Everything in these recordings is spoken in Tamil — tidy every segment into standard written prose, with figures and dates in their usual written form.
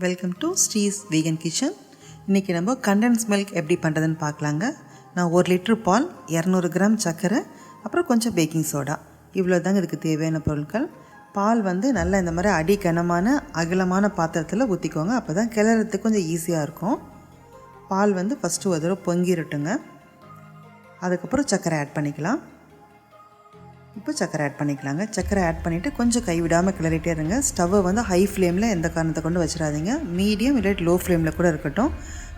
Welcome to ஸ்ரீஸ் vegan kitchen. இன்றைக்கி நம்ம கண்டென்ஸ் மில்க் எப்படி பண்ணுறதுன்னு பார்க்கலாங்க. நான் 1 லிட்டர் பால், 200 கிராம் சர்க்கரை, அப்புறம் கொஞ்சம் பேக்கிங் சோடா, இவ்வளோ தாங்க இதுக்கு தேவையான பொருட்கள். பால் நல்லா இந்த மாதிரி அடி கனமான அகலமான பாத்திரத்தில் ஊற்றிக்கோங்க. அப்போ தான் கிளறதுக்கு கொஞ்சம் ஈஸியாக இருக்கும். பால் ஃபஸ்ட்டு ஒரு தடவை பொங்கிரட்டுங்க. அதுக்கப்புறம் சர்க்கரை ஆட் பண்ணிக்கலாம். இப்போ சர்க்கரை ஆட் பண்ணிக்கலாங்க. சர்க்கரை ஆட் பண்ணிவிட்டு கொஞ்சம் கைவிடாமல் கிளறிட்டே இருங்க. ஸ்டவ்வை ஹை ஃப்ளேமில் எந்த காரணத்தை கொண்டு வச்சிடாதீங்க. மீடியம் இல்லை லோ ஃப்ளேமில் கூட இருக்கட்டும்.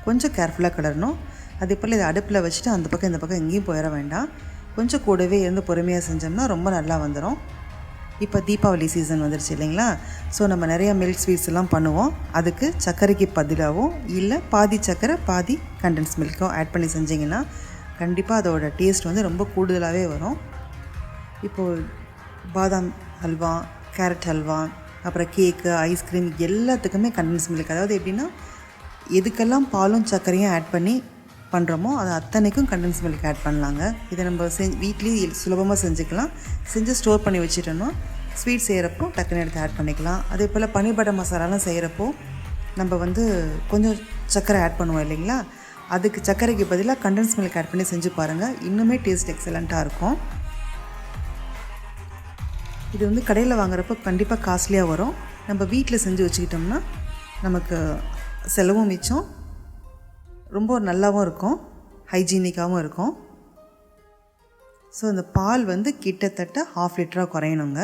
கொஞ்சம் கேர்ஃபுல்லாக கிளறணும். அதே போல் இதை அடுப்பில் வச்சுட்டு அந்த பக்கம் இந்த பக்கம் எங்கேயும் போயிட வேண்டாம். கொஞ்சம் கூடவே இருந்து பொறுமையாக செஞ்சோம்னா ரொம்ப நல்லா வந்துடும். இப்போ தீபாவளி சீசன் வந்துடுச்சு இல்லைங்களா? ஸோ நம்ம நிறையா மில்க் ஸ்வீட்ஸ் எல்லாம் பண்ணுவோம். அதுக்கு சர்க்கரைக்கு பதிலாகவும் இல்லை பாதி சர்க்கரை பாதி கண்டென்ஸ் மில்க்கும் ஆட் பண்ணி செஞ்சிங்கன்னா கண்டிப்பாக அதோட டேஸ்ட் ரொம்ப கூடுதலாகவே வரும். இப்போது பாதாம் ஹல்வா, கேரட் ஹல்வா, அப்புறம் கேக்கு, ஐஸ்கிரீம் எல்லாத்துக்குமே கண்டென்ஸ் மில்க், அதாவது எப்படின்னா எதுக்கெல்லாம் பாலும் சர்க்கரையும் ஆட் பண்ணி பண்ணுறோமோ அது அத்தனைக்கும் கண்டென்ஸ் மில்க் ஆட் பண்ணலாங்க. இதை நம்ம வீட்லேயே சுலபமாக செஞ்சுக்கலாம். செஞ்சு ஸ்டோர் பண்ணி வச்சுட்டோன்னா ஸ்வீட் செய்கிறப்போ டக்குன்னு எடுத்து ஆட் பண்ணிக்கலாம். அதே போல் பன்னீர் பட்டர் மசாலாலாம் செய்கிறப்போ நம்ம கொஞ்சம் சர்க்கரை ஆட் பண்ணுவோம் இல்லைங்களா? அதுக்கு சர்க்கரைக்கு பதிலாக கண்டென்ஸ் மில்க் ஆட் பண்ணி செஞ்சு பாருங்கள். இன்னுமே டேஸ்ட் எக்ஸலண்ட்டாக இருக்கும். இது கடையில் வாங்குறப்போ கண்டிப்பாக காஸ்ட்லியாக வரும். நம்ம வீட்டில் செஞ்சு வச்சுக்கிட்டோம்னா நமக்கு செலவும் மிச்சம், ரொம்ப நல்லாவும் இருக்கும், ஹைஜீனிக்காகவும் இருக்கும். ஸோ இந்த பால் கிட்டத்தட்ட 1/2 லிட்டராக குறையணுங்க.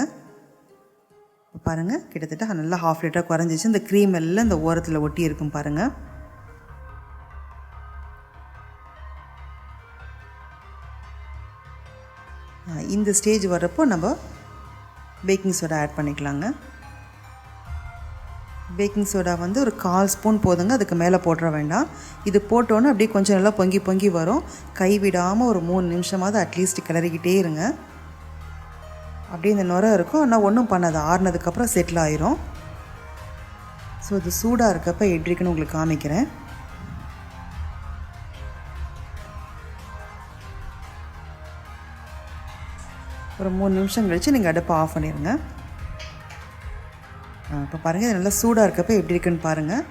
பாருங்கள், கிட்டத்தட்ட நல்லா 1/2 லிட்டராக குறைஞ்சிச்சு. இந்த க்ரீம் எல்லாம் இந்த ஓரத்தில் ஒட்டி இருக்கும் பாருங்கள். இந்த ஸ்டேஜ் வர்றப்போ நம்ம பேக்கிங் சோடா ஆட் பண்ணிக்கலாங்க. பேக்கிங் சோடா ஒரு 1/4 ஸ்பூன் போதுங்க. அதுக்கு மேலே போட்டுற வேண்டாம். இது போட்டோன்னே அப்படியே கொஞ்சம் நல்லா பொங்கி பொங்கி வரும். கைவிடாமல் ஒரு 3 நிமிஷமாவது அட்லீஸ்ட் கிளறிக்கிட்டே இருங்க. அப்படியே இந்த நுரை இருக்கும், ஆனால் ஒன்றும் பண்ணாது. ஆறுனதுக்கப்புறம் செட்டில் ஆயிரும். ஸோ இது சூடாக இருக்கப்போ எப்படி இருக்குன்னு உங்களுக்கு காமிக்கிறேன். ஒரு 3 நிமிஷம் கழித்து நீங்கள் அடுப்பை ஆஃப் பண்ணிடுங்க. இப்போ பாருங்கள், இது நல்லா சூடாக இருக்கப்போ எப்படி இருக்குன்னு பாருங்கள்.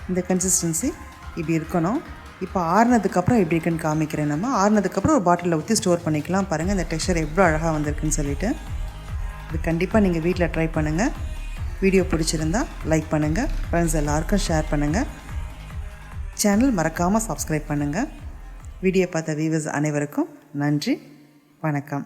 இந்த கன்சிஸ்டன்சி இப்படி இருக்கணும். இப்போ ஆறுனதுக்கப்புறம் எப்படி இருக்குன்னு காமிக்கிறேன். நம்ம ஆறுனதுக்கப்புறம் ஒரு பாட்டிலில் ஊற்றி ஸ்டோர் பண்ணிக்கலாம். பாருங்கள் இந்த டெக்ஸ்சர் எவ்வளோ அழகாக வந்திருக்குன்னு சொல்லிட்டு. இது கண்டிப்பாக நீங்கள் வீட்டில் ட்ரை பண்ணுங்கள். வீடியோ பிடிச்சிருந்தா லைக் பண்ணுங்கள், ஃப்ரெண்ட்ஸ் எல்லாருக்கும் ஷேர் பண்ணுங்கள். சேனல் மறக்காமல் சப்ஸ்கிரைப் பண்ணுங்கள். வீடியோ பார்த்த வியூவர்ஸ் அனைவருக்கும் நன்றி, வணக்கம்.